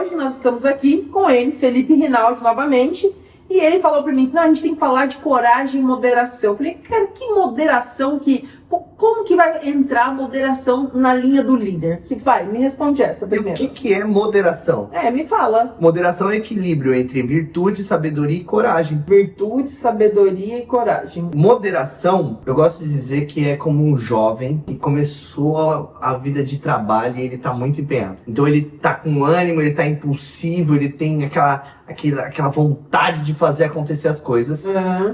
hoje nós estamos aqui com ele, Felipe Rinaldi, novamente. E ele falou pra mim assim, não, a gente tem que falar de coragem e moderação. Eu falei, cara, que moderação que... Como que vai entrar a moderação na linha do líder? Que vai, me responde essa primeiro. E o que é moderação? Me fala. Moderação é equilíbrio entre virtude, sabedoria e coragem. Virtude, sabedoria e coragem. Moderação, eu gosto de dizer que é como um jovem que começou a vida de trabalho e ele tá muito empenhado. Então ele tá com ânimo, ele tá impulsivo, ele tem aquela vontade de fazer acontecer as coisas,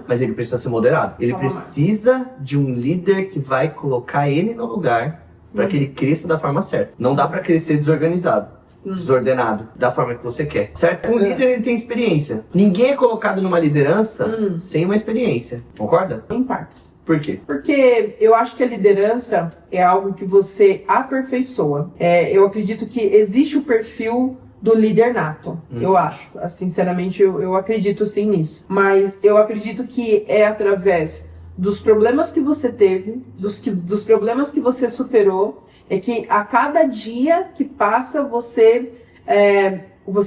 mas ele precisa ser moderado. Ele precisa de um líder que vai colocar ele no lugar para que ele cresça da forma certa. Não dá para crescer desorganizado, desordenado, da forma que você quer, certo? Um líder, ele tem experiência. Ninguém é colocado numa liderança sem uma experiência, concorda? Em partes. Por quê? Porque eu acho que a liderança é algo que você aperfeiçoa. Eu acredito que existe o perfil do líder nato, eu acho. Sinceramente, eu acredito sim nisso. Mas eu acredito que é através dos problemas que você teve, dos problemas que você superou, é que a cada dia que passa você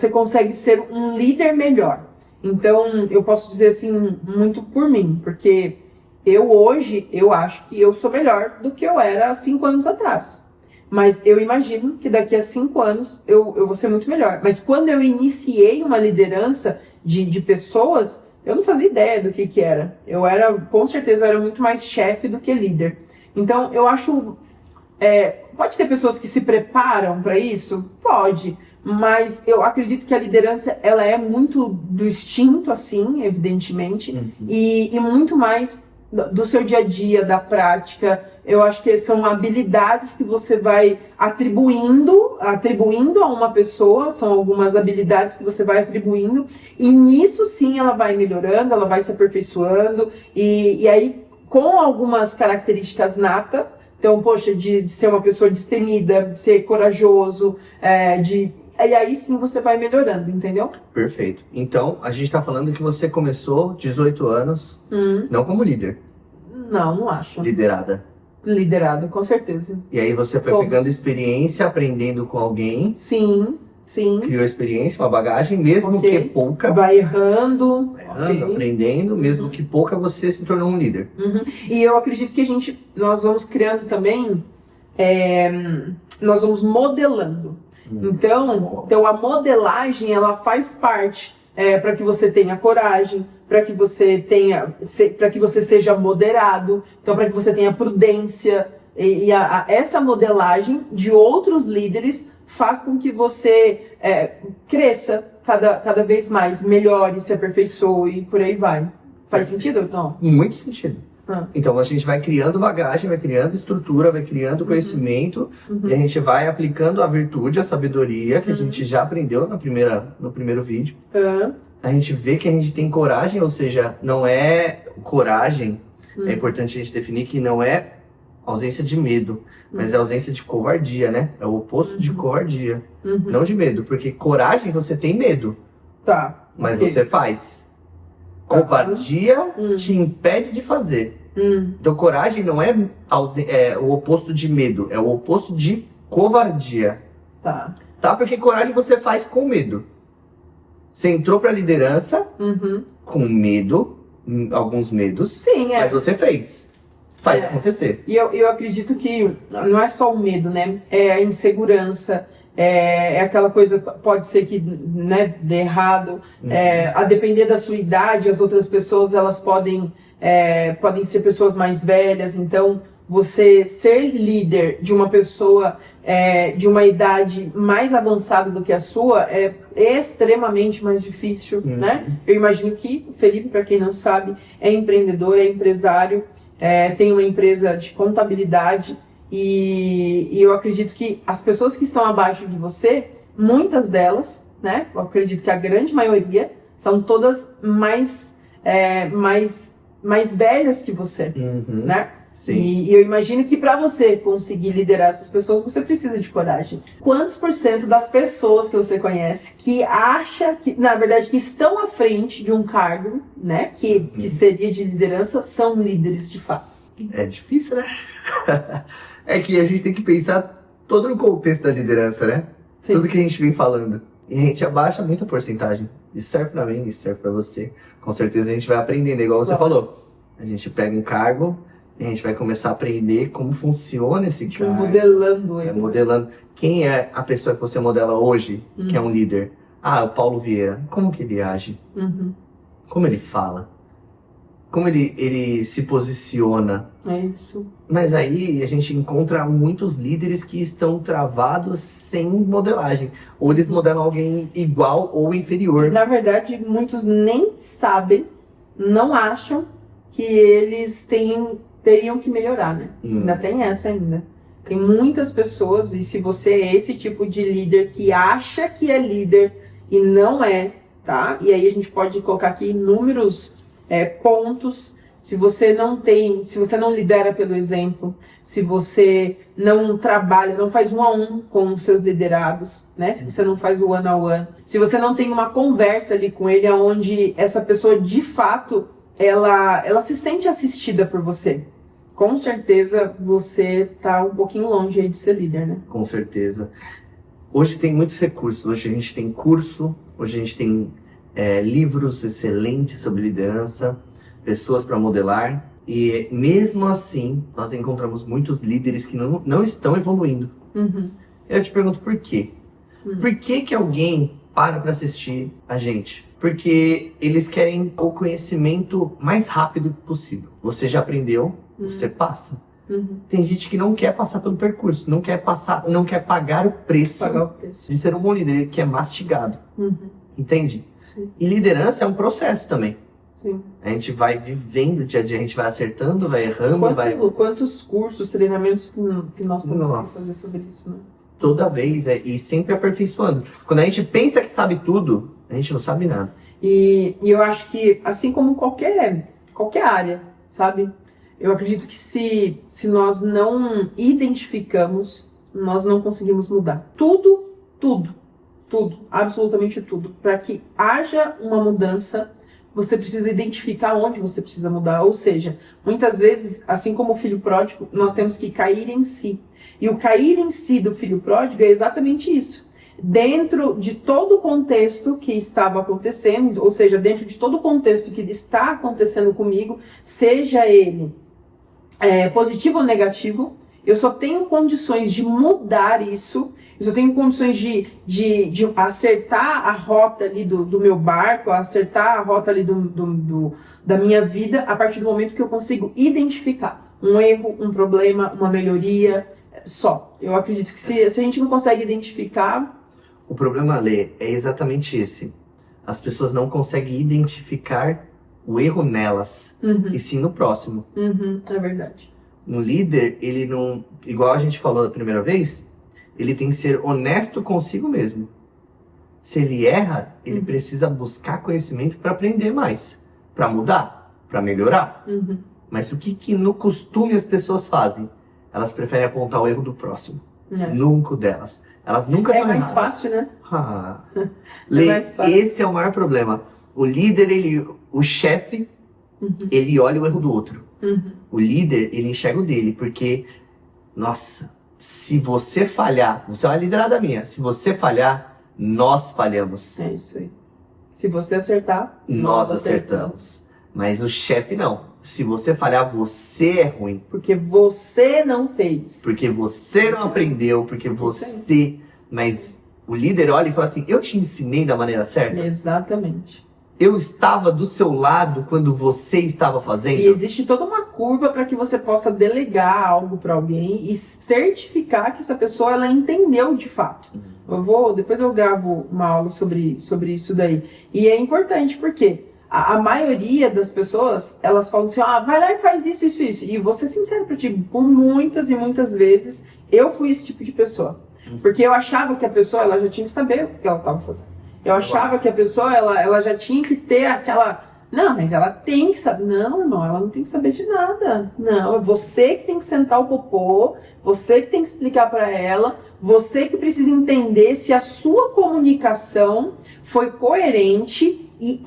consegue ser um líder melhor. Então, eu posso dizer assim, muito por mim, porque hoje, eu acho que eu sou melhor do que eu era há 5 anos atrás. Mas eu imagino que daqui a 5 anos eu vou ser muito melhor. Mas quando eu iniciei uma liderança de pessoas, eu não fazia ideia do que era. Com certeza, eu era muito mais chefe do que líder. Então, eu acho... pode ter pessoas que se preparam para isso? Pode. Mas eu acredito que a liderança, ela é muito do instinto, assim, evidentemente. E muito mais do seu dia a dia, da prática. Eu acho que são habilidades que você vai atribuindo a uma pessoa, são algumas habilidades que você vai atribuindo, e nisso sim ela vai melhorando, ela vai se aperfeiçoando, e aí com algumas características natas, então, poxa, de ser uma pessoa destemida, de ser corajoso, e aí sim você vai melhorando, entendeu? Perfeito. Então, a gente tá falando que você começou 18 anos, não como líder. Não acho. Liderada, com certeza. E aí você foi pegando experiência, aprendendo com alguém. Sim. Criou experiência, uma bagagem, mesmo que pouca. Vai errando. Aprendendo, mesmo que pouca, você se tornou um líder. E eu acredito que nós vamos criando também, nós vamos modelando. Então a modelagem, ela faz parte para que você tenha coragem, para que você seja moderado, então para que você tenha prudência. Essa modelagem de outros líderes faz com que você cresça cada vez mais, melhore, se aperfeiçoe e por aí vai. Faz sentido? Não? Muito sentido. Então a gente vai criando bagagem, vai criando estrutura, vai criando conhecimento, e a gente vai aplicando a virtude, a sabedoria que a gente já aprendeu no primeiro vídeo. A gente vê que a gente tem coragem, ou seja, não é coragem, é importante a gente definir que não é ausência de medo, mas é ausência de covardia, né? É o oposto de covardia, não de medo, porque coragem você tem medo, mas você faz. Covardia te impede de fazer. Então coragem não é o oposto de medo, é o oposto de covardia. Porque coragem você faz com medo. Você entrou pra liderança com medo, alguns medos, sim, mas você fez. Faz acontecer. E eu acredito que não é só o medo, né? É a insegurança, é aquela coisa, pode ser que, né, dê errado. A depender da sua idade, as outras pessoas, elas podem ser pessoas mais velhas. Então, você ser líder de uma pessoa de uma idade mais avançada do que a sua é extremamente mais difícil, né? Eu imagino que o Felipe, para quem não sabe, é empreendedor, é empresário, tem uma empresa de contabilidade e eu acredito que as pessoas que estão abaixo de você, muitas delas, né? Eu acredito que a grande maioria são todas mais velhas que você, né? Sim. E eu imagino que para você conseguir liderar essas pessoas, você precisa de coragem. Quantos por cento das pessoas que você conhece que acha que, na verdade, que estão à frente de um cargo, né, que seria de liderança, são líderes de fato? É difícil, né? É que a gente tem que pensar todo no contexto da liderança, né? Sim. Tudo que a gente vem falando. E a gente abaixa muito a porcentagem. Isso serve pra mim, isso serve pra você. Com certeza a gente vai aprendendo, igual você falou. A gente pega um cargo e a gente vai começar a aprender como funciona esse cargo. Modelando ele. Modelando. Quem é a pessoa que você modela hoje, que é um líder? Ah, o Paulo Vieira. Como que ele age? Como ele fala? Como ele se posiciona? É isso. Mas aí a gente encontra muitos líderes que estão travados sem modelagem. Ou eles modelam alguém igual ou inferior. Na verdade, muitos nem sabem, não acham que eles teriam que melhorar, né? Ainda tem essa ainda. Tem muitas pessoas, e se você é esse tipo de líder que acha que é líder e não é, tá? E aí a gente pode colocar aqui inúmeros pontos. Se você não lidera pelo exemplo, se você não trabalha, não faz 1 a 1 com os seus liderados, né? Se você não faz o one a one, se você não tem uma conversa ali com ele, onde essa pessoa de fato ela se sente assistida por você, com certeza você tá um pouquinho longe aí de ser líder, né? Com certeza. Hoje tem muitos recursos. Hoje a gente tem curso, hoje a gente tem livros excelentes sobre liderança, pessoas para modelar, e mesmo assim nós encontramos muitos líderes que não estão evoluindo. Eu te pergunto por quê? Por que alguém para assistir a gente? Porque eles querem o conhecimento mais rápido possível. Você já aprendeu, você passa. Tem gente que não quer passar pelo percurso, não quer pagar o preço de ser um bom líder, que é mastigado. Entende? Sim. E liderança é um processo também. Sim. A gente vai vivendo dia a dia, a gente vai acertando, vai errando, Quantos cursos, treinamentos que nós temos que fazer sobre isso, né? Toda vez, e sempre aperfeiçoando. Quando a gente pensa que sabe tudo, a gente não sabe nada. E eu acho que, assim como qualquer área, sabe? Eu acredito que se nós não identificamos, nós não conseguimos mudar. Tudo, absolutamente tudo. Para que haja uma mudança, você precisa identificar onde você precisa mudar. Ou seja, muitas vezes, assim como o filho pródigo, nós temos que cair em si. E o cair em si do filho pródigo é exatamente isso. Dentro de todo o contexto que estava acontecendo, ou seja, dentro de todo o contexto que está acontecendo comigo, seja ele positivo ou negativo, eu só tenho condições de mudar isso. Eu só tenho condições de acertar a rota ali do meu barco, acertar a rota ali da minha vida, a partir do momento que eu consigo identificar um erro, um problema, uma melhoria, só. Eu acredito que se a gente não consegue identificar... O problema, Lê, é exatamente esse. As pessoas não conseguem identificar o erro nelas, e sim no próximo. É verdade. Um líder, ele não... Igual a gente falou da primeira vez... Ele tem que ser honesto consigo mesmo. Se ele erra, ele precisa buscar conhecimento para aprender mais, para mudar, para melhorar. Mas o que no costume as pessoas fazem? Elas preferem apontar o erro do próximo, nunca o delas. Elas nunca estão mais erradas. Fácil, né? Lê, mais fácil. Esse é o maior problema. O líder, o chefe, ele olha o erro do outro. O líder, ele enxerga o dele, porque, nossa... Se você falhar, você é uma liderada minha. Se você falhar, nós falhamos. É isso aí. Se você acertar, nós acertamos. Mas o chefe não. Se você falhar, você é ruim. Porque você não fez. Porque você não aprendeu. Porque você... Mas o líder olha e fala assim, eu te ensinei da maneira certa? Exatamente. Eu estava do seu lado quando você estava fazendo? E existe toda uma curva para que você possa delegar algo para alguém e certificar que essa pessoa ela entendeu de fato. Depois eu gravo uma aula sobre isso daí. E é importante porque a maioria das pessoas, elas falam assim, vai lá e faz isso. E vou ser sincero para ti, por muitas e muitas vezes, eu fui esse tipo de pessoa. Porque eu achava que a pessoa ela já tinha que saber o que ela estava fazendo. Eu achava que a pessoa, ela já tinha que ter aquela... Não, mas ela tem que saber... Não, irmão, ela não tem que saber de nada. Não, é você que tem que sentar o popô, você que tem que explicar para ela, você que precisa entender se a sua comunicação foi coerente e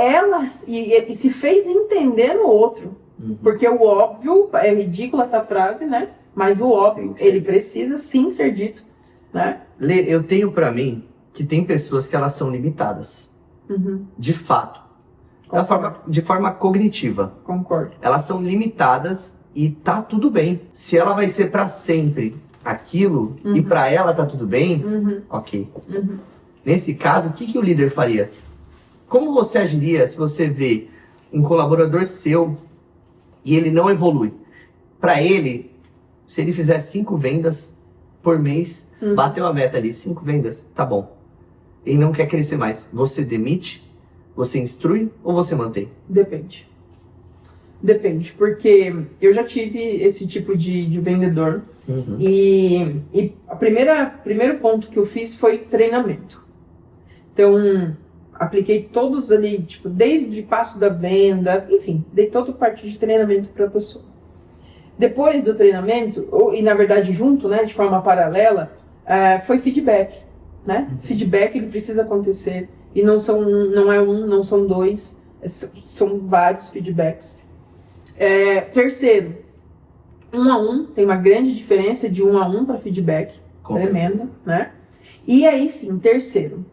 se fez entender no outro. Porque o óbvio, é ridículo essa frase, né? Mas o óbvio, ele precisa sim ser dito, né? Lê, eu tenho para mim que tem pessoas que elas são limitadas. Uhum. De fato. De forma cognitiva. Concordo. Elas são limitadas e tá tudo bem. Se ela vai ser para sempre aquilo e para ela tá tudo bem, ok. Nesse caso, o que o líder faria? Como você agiria se você vê um colaborador seu e ele não evolui? Para ele, se ele fizer 5 vendas por mês, bateu a meta ali, 5 vendas, tá bom. Ele não quer crescer mais. Você demite? Você instrui ou você mantém? Depende. Depende, porque eu já tive esse tipo de vendedor. E o primeiro ponto que eu fiz foi treinamento. Então, apliquei todos ali, tipo, desde o passo da venda, enfim, dei toda a parte de treinamento para a pessoa. Depois do treinamento, e na verdade junto, né, de forma paralela, foi feedback, né? Feedback, ele precisa acontecer, e não é um, não são 2, são vários feedbacks. Terceiro, 1 a 1, tem uma grande diferença de 1 a 1 para feedback, tremendo, né? E aí sim, terceiro,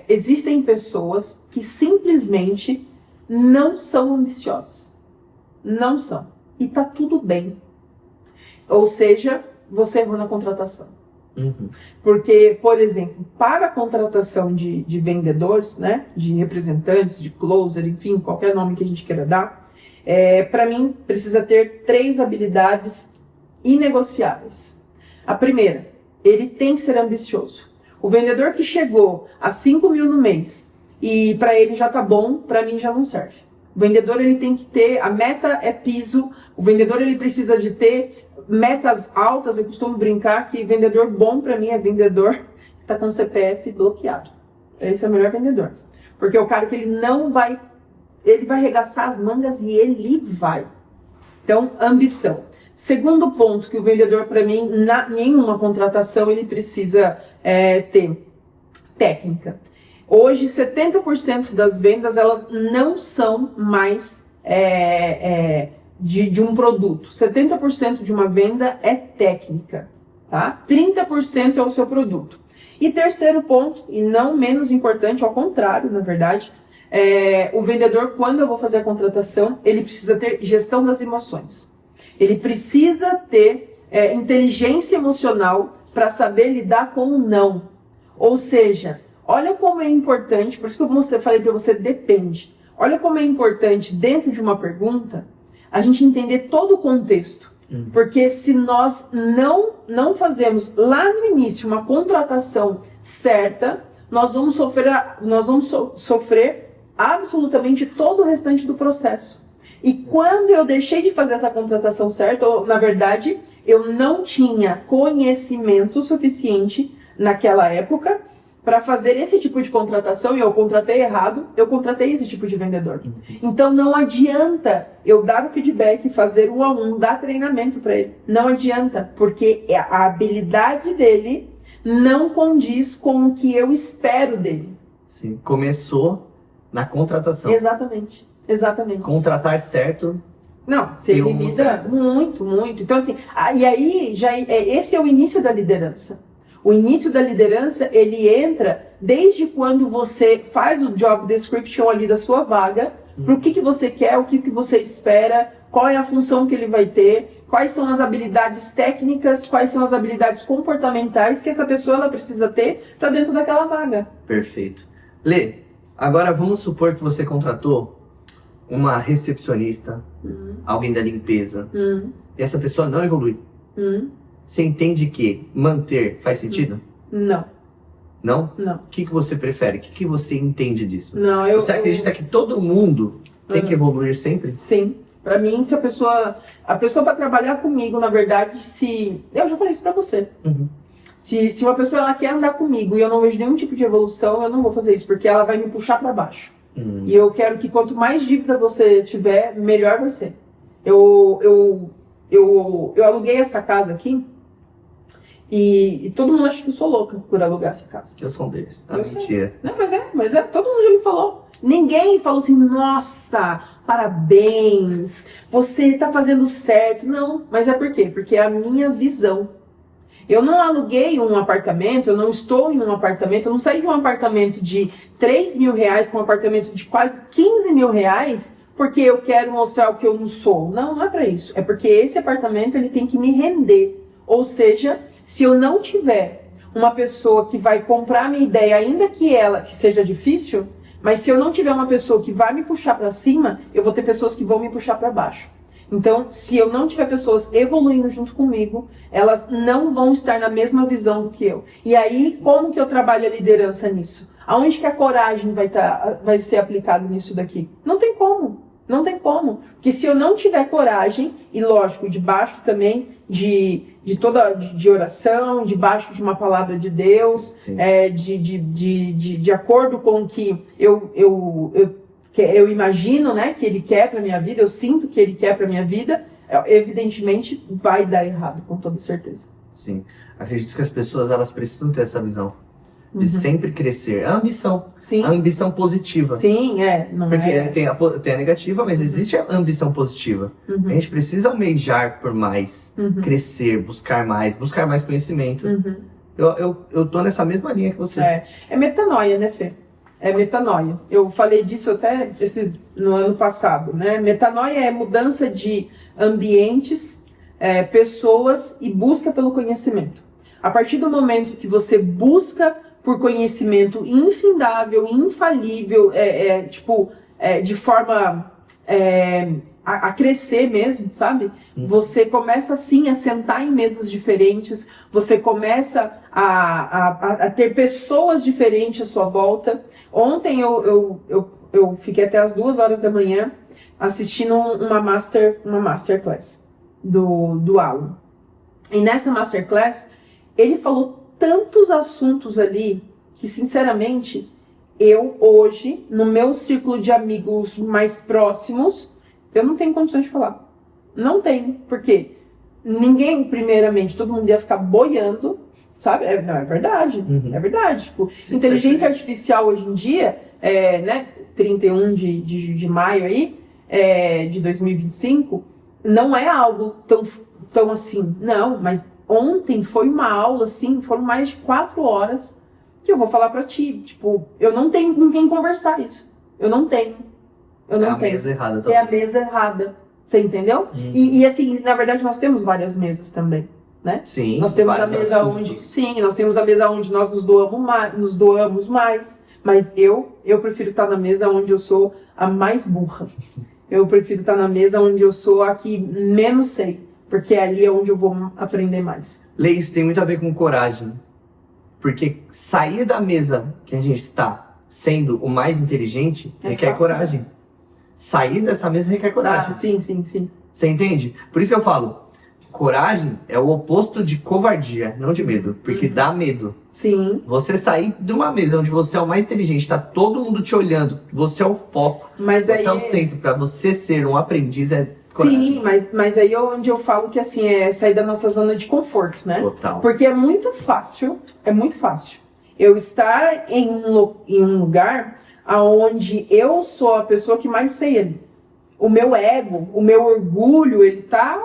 existem pessoas que simplesmente não são ambiciosas. Não são. E tá tudo bem. Ou seja, você errou na contratação. Porque, por exemplo, para a contratação de vendedores, né, de representantes, de closer, enfim, qualquer nome que a gente queira dar, para mim precisa ter 3 habilidades inegociáveis. A primeira, ele tem que ser ambicioso. O vendedor que chegou a 5 mil no mês e para ele já tá bom, para mim já não serve. O vendedor, ele tem que ter, a meta é piso, o vendedor, ele precisa de ter metas altas. Eu costumo brincar que vendedor bom para mim é vendedor que está com o CPF bloqueado. Esse é o melhor vendedor. Porque é o cara que ele vai arregaçar as mangas e ele vai. Então, ambição. Segundo ponto que o vendedor, para mim, em uma contratação, ele precisa ter técnica. Hoje, 70% das vendas, elas não são mais de um produto. 70% de uma venda é técnica, tá? 30% é o seu produto. E terceiro ponto, e não menos importante, ao contrário, na verdade, o vendedor, quando eu vou fazer a contratação, ele precisa ter gestão das emoções. Ele precisa ter inteligência emocional para saber lidar com o não. Ou seja, olha como é importante, por isso que eu falei para você, depende. Olha como é importante, dentro de uma pergunta, a gente entender todo o contexto. Porque se nós não fazemos lá no início uma contratação certa, nós vamos sofrer absolutamente todo o restante do processo. E quando eu deixei de fazer essa contratação certa, ou, na verdade, eu não tinha conhecimento suficiente naquela época para fazer esse tipo de contratação, e eu contratei errado, eu contratei esse tipo de vendedor. Então não adianta eu dar o feedback, fazer 1 a 1, dar treinamento para ele. Não adianta, porque a habilidade dele não condiz com o que eu espero dele. Sim, começou na contratação. Exatamente. Contratar certo. Não, você limita muito. Então assim, e aí esse é o início da liderança. O início da liderança, ele entra desde quando você faz o job description ali da sua vaga, para o que você quer, o que você espera, qual é a função que ele vai ter, quais são as habilidades técnicas, quais são as habilidades comportamentais que essa pessoa ela precisa ter para dentro daquela vaga. Perfeito. Lê, agora vamos supor que você contratou uma recepcionista, alguém da limpeza, e essa pessoa não evolui. Você entende que manter faz sentido? Não. Não? Não. O que você prefere? O que você entende disso? Não, você acredita que todo mundo tem que evoluir sempre? Sim. Pra mim, se a pessoa para trabalhar comigo, na verdade, eu já falei isso pra você. Se uma pessoa ela quer andar comigo e eu não vejo nenhum tipo de evolução, eu não vou fazer isso, porque ela vai me puxar pra baixo. E eu quero que quanto mais dívida você tiver, melhor vai ser. Eu aluguei essa casa aqui e todo mundo acha que eu sou louca por alugar essa casa. Que eu sou um deles. Eu Mentira. Não, mas todo mundo já me falou. Ninguém falou assim, nossa, parabéns, você tá fazendo certo. Não, mas é por quê? Porque é a minha visão. Eu não aluguei um apartamento, eu não estou em um apartamento, eu não saí de um apartamento de 3 mil reais para um apartamento de quase 15 mil reais porque eu quero mostrar o que eu não sou. Não, não é para isso. É porque esse apartamento ele tem que me render. Ou seja, se eu não tiver uma pessoa que vai comprar a minha ideia, ainda que seja difícil, mas se eu não tiver uma pessoa que vai me puxar para cima, eu vou ter pessoas que vão me puxar para baixo. Então, se eu não tiver pessoas evoluindo junto comigo, elas não vão estar na mesma visão do que eu. E aí, como que eu trabalho a liderança nisso? Aonde que a coragem vai ser aplicada nisso daqui? Não tem como. Não tem como. Porque se eu não tiver coragem, e lógico, debaixo também de oração, debaixo de uma palavra de Deus, de acordo com o que eu imagino, né, que Ele quer para minha vida, eu sinto que Ele quer para minha vida, evidentemente vai dar errado, com toda certeza. Sim. Acredito que as pessoas elas precisam ter essa visão. De sempre crescer. A ambição. Sim. A ambição positiva. Sim, Porque tem a negativa, mas existe a ambição positiva. A gente precisa almejar por mais, crescer, buscar mais conhecimento. Eu tô nessa mesma linha que você. É metanoia, né, Fê? É metanoia. Eu falei disso até no ano passado, né? Metanoia é mudança de ambientes, pessoas e busca pelo conhecimento. A partir do momento que você busca por conhecimento infindável, infalível, de forma a crescer mesmo, sabe? Você começa assim a sentar em mesas diferentes, você começa a ter pessoas diferentes à sua volta. Ontem eu fiquei até as 2 horas da manhã assistindo uma masterclass do Alan. E nessa masterclass ele falou tantos assuntos ali que, sinceramente, eu hoje, no meu círculo de amigos mais próximos, eu não tenho condições de falar. Não tenho. Por quê? Ninguém, primeiramente, todo mundo ia ficar boiando, sabe? Não, é verdade. É verdade. Tipo, inteligência artificial hoje em dia, 31 de maio aí, de 2025, não é algo tão assim. Não, mas ontem foi uma aula, assim, foram mais de 4 horas que eu vou falar pra ti. Tipo, eu não tenho com quem conversar isso. Eu não tenho. A mesa errada. É a mesa errada. Você entendeu? E assim, na verdade, nós temos várias mesas também, né? Sim. Nós temos a mesa nós temos a mesa onde nós nos doamos mais. Mas eu prefiro estar na mesa onde eu sou a mais burra. Eu prefiro estar na mesa onde eu sou a que menos sei. Porque ali é onde eu vou aprender mais. Lê, isso tem muito a ver com coragem. Porque sair da mesa que a gente está sendo o mais inteligente requer coragem. Sair dessa mesa requer coragem. Sim. Você entende? Por isso que eu falo, coragem é o oposto de covardia, não de medo. Porque dá medo. Sim. Você sair de uma mesa onde você é o mais inteligente, tá todo mundo te olhando, você é o foco, você é o centro, pra você ser um aprendiz coragem. Sim, mas aí é onde eu falo que assim, é sair da nossa zona de conforto, né? Total. Porque é muito fácil eu estar em um lugar onde eu sou a pessoa que mais sei ali. O meu ego, o meu orgulho, ele tá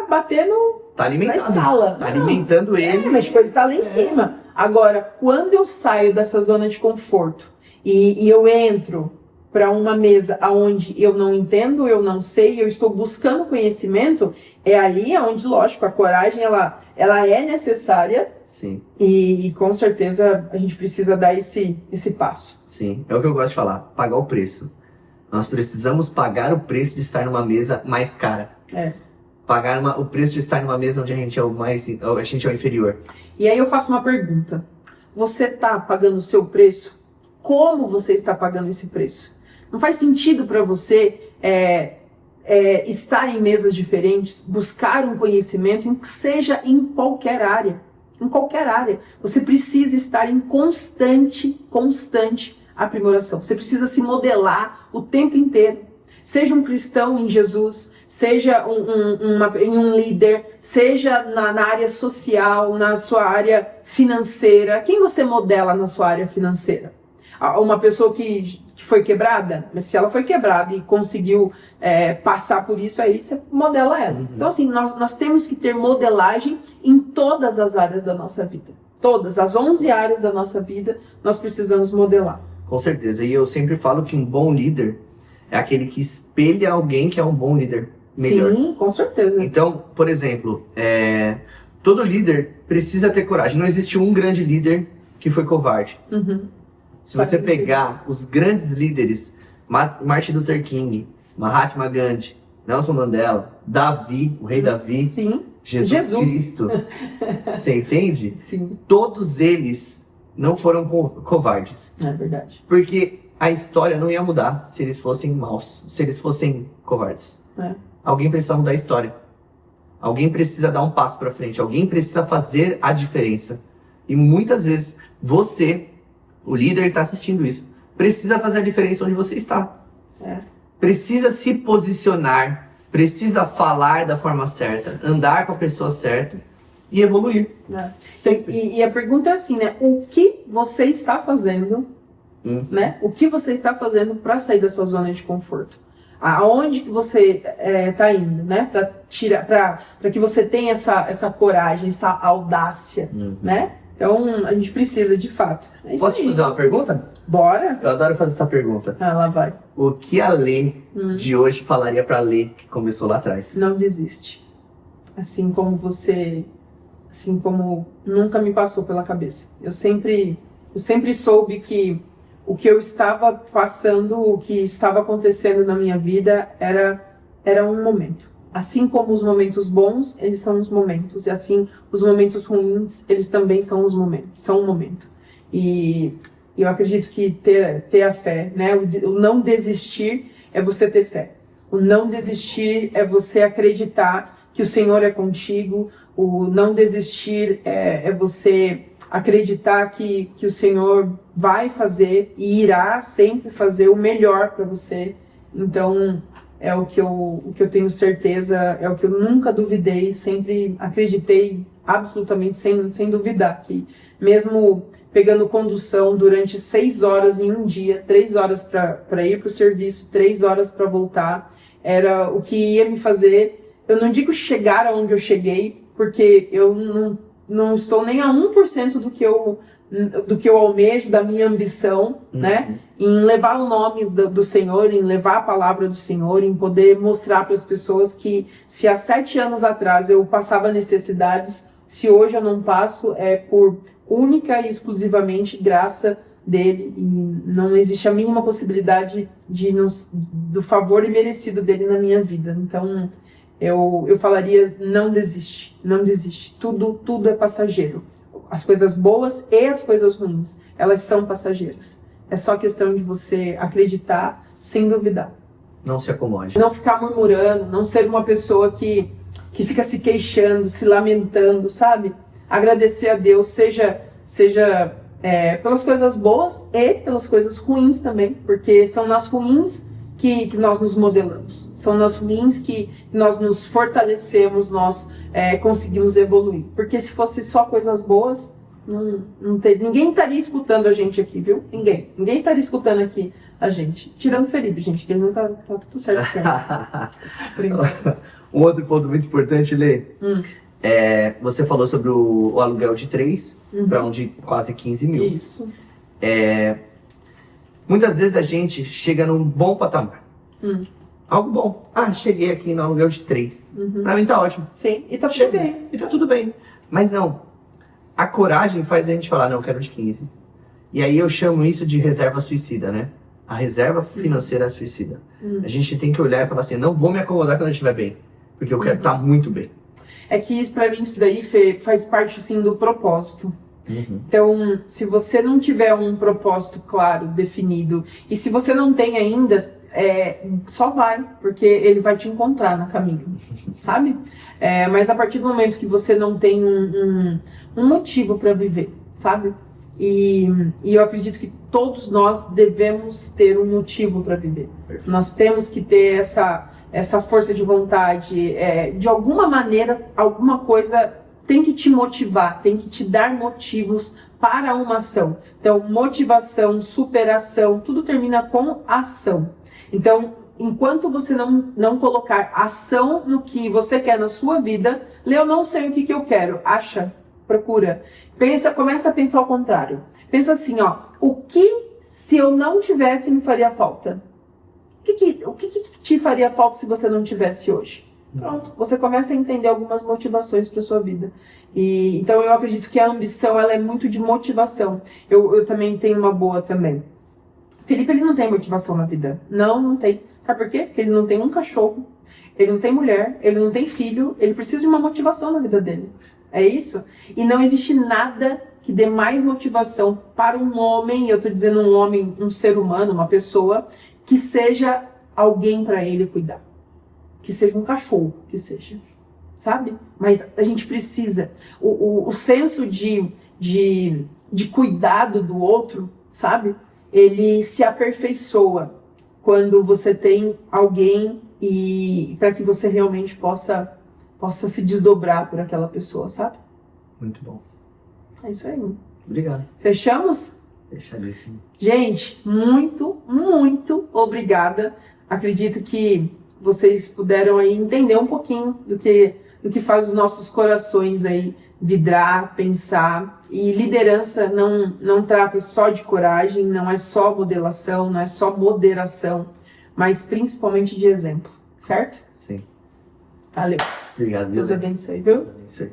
batendo alimentando, na sala. Tá alimentando ele. Mas tipo, ele tá lá em cima. Agora, quando eu saio dessa zona de conforto e eu entro para uma mesa onde eu não entendo, eu não sei, eu estou buscando conhecimento, é ali onde, lógico, a coragem ela é necessária. Sim. E com certeza a gente precisa dar esse passo. Sim, é o que eu gosto de falar, pagar o preço. Nós precisamos pagar o preço de estar numa mesa mais cara. Pagar o preço de estar numa mesa onde a gente é o inferior. E aí eu faço uma pergunta. Você está pagando o seu preço? Como você está pagando esse preço? Não faz sentido para você estar em mesas diferentes, buscar um conhecimento, seja em qualquer área. Em qualquer área. Você precisa estar em constante aprimoração. Você precisa se modelar o tempo inteiro. Seja um cristão em Jesus, seja um líder, seja na área social, na sua área financeira. Quem você modela na sua área financeira? Uma pessoa que foi quebrada, mas se ela foi quebrada e conseguiu passar por isso, aí você modela ela. Então, assim, nós temos que ter modelagem em todas as áreas da nossa vida. Todas, as 11 áreas da nossa vida, nós precisamos modelar. Com certeza, e eu sempre falo que um bom líder é aquele que espelha alguém que é um bom líder melhor. Sim, com certeza. Então, por exemplo, todo líder precisa ter coragem. Não existe um grande líder que foi covarde. Se você pegar os grandes líderes, Martin Luther King, Mahatma Gandhi, Nelson Mandela, Davi, o rei Davi, Sim. Jesus Cristo, você entende? Sim. Todos eles não foram covardes. É verdade. Porque a história não ia mudar se eles fossem maus, se eles fossem covardes. Alguém precisa mudar a história. Alguém precisa dar um passo para frente. Alguém precisa fazer a diferença. E muitas vezes você, o líder, está assistindo isso, precisa fazer a diferença onde você está. Precisa se posicionar, precisa falar da forma certa, andar com a pessoa certa e evoluir. E a pergunta é assim, né? O que você está fazendo, né? O que você está fazendo para sair da sua zona de conforto? Aonde que você está indo, né? Para que você tenha essa coragem, essa audácia, né? Então, a gente precisa, de fato. Posso te fazer uma pergunta? Bora? Eu adoro fazer essa pergunta. Lá vai. O que a Lê de hoje falaria pra Lê que começou lá atrás? Não desiste. Assim como nunca me passou pela cabeça. Eu sempre soube que o que eu estava passando, o que estava acontecendo na minha vida era um momento. Assim como os momentos bons, eles são os momentos. E assim, os momentos ruins, eles também são os momentos. São um momento. E eu acredito que ter a fé, né? O não desistir é você ter fé. O não desistir é você acreditar que o Senhor é contigo. O não desistir é você acreditar que o Senhor vai fazer e irá sempre fazer o melhor para você. Então, é o que eu tenho certeza, é o que eu nunca duvidei, sempre acreditei absolutamente sem duvidar, que mesmo pegando condução durante 6 horas em um dia, 3 horas para ir para o serviço, 3 horas para voltar, era o que ia me fazer, eu não digo chegar aonde eu cheguei, porque eu não estou nem a 1% do que eu almejo, da minha ambição, né? Em levar o nome do Senhor, em levar a palavra do Senhor, em poder mostrar para as pessoas que se há 7 anos atrás eu passava necessidades, se hoje eu não passo, é por única e exclusivamente graça dele, e não existe a mínima possibilidade do favor imerecido dele na minha vida. Então, eu falaria, não desiste, não desiste. Tudo é passageiro. As coisas boas e as coisas ruins, elas são passageiras. É só questão de você acreditar sem duvidar. Não se acomode. Não ficar murmurando, não ser uma pessoa que fica se queixando, se lamentando, sabe? Agradecer a Deus, seja pelas coisas boas e pelas coisas ruins também, porque são nas ruins que nós nos modelamos. São nas ruins que nós nos fortalecemos, nós conseguimos evoluir. Porque se fosse só coisas boas, ninguém estaria escutando a gente aqui, viu? Ninguém estaria escutando aqui a gente. Tirando o Felipe, gente, que ele não tá tudo certo com ele. Um outro ponto muito importante, Lê, você falou sobre o aluguel de 3 para um de quase 15 mil. Isso. Muitas vezes a gente chega num bom patamar. Algo bom. Cheguei aqui no aluguel de 3. Pra mim tá ótimo. Sim, e tá tudo bem. E tá tudo bem. Mas não. A coragem faz a gente falar, não, eu quero de 15. E aí eu chamo isso de reserva suicida, né? A reserva financeira é suicida. A gente tem que olhar e falar assim, não vou me acomodar quando eu estiver bem. Porque eu quero estar muito bem. É que pra mim isso daí, Fê, faz parte assim do propósito. Então, se você não tiver um propósito claro, definido, e se você não tem ainda, só vai, porque ele vai te encontrar no caminho, sabe? Mas a partir do momento que você não tem um motivo para viver, sabe? E eu acredito que todos nós devemos ter um motivo para viver. Nós temos que ter essa força de vontade, de alguma maneira, alguma coisa tem que te motivar, tem que te dar motivos para uma ação. Então, motivação, superação, tudo termina com ação. Então, enquanto você não colocar ação no que você quer na sua vida, eu não sei o que eu quero. Acha, procura. Pensa, começa a pensar ao contrário. Pensa assim, ó, o que se eu não tivesse me faria falta? O que te faria falta se você não tivesse hoje? Pronto, você começa a entender algumas motivações para sua vida. Então eu acredito que a ambição ela é muito de motivação. Eu também tenho uma boa também. Felipe, ele não tem motivação na vida. Não tem. Sabe por quê? Porque ele não tem um cachorro, ele não tem mulher, ele não tem filho, ele precisa de uma motivação na vida dele. É isso? E não existe nada que dê mais motivação para um homem, eu estou dizendo um homem, um ser humano, uma pessoa, que seja alguém para ele cuidar. Que seja um cachorro, que seja. Sabe? Mas a gente precisa. O senso de cuidado do outro, sabe? Ele se aperfeiçoa quando você tem alguém e para que você realmente possa se desdobrar por aquela pessoa, sabe? Muito bom. É isso aí. Obrigado. Fechamos? Fechadíssimo. Gente, muito, muito obrigada. Acredito que vocês puderam aí entender um pouquinho do que faz os nossos corações aí vidrar, pensar. E liderança não trata só de coragem, não é só modelação, não é só moderação, mas principalmente de exemplo, certo? Sim. Valeu. Obrigado, Deus abençoe, viu? Deus abençoe.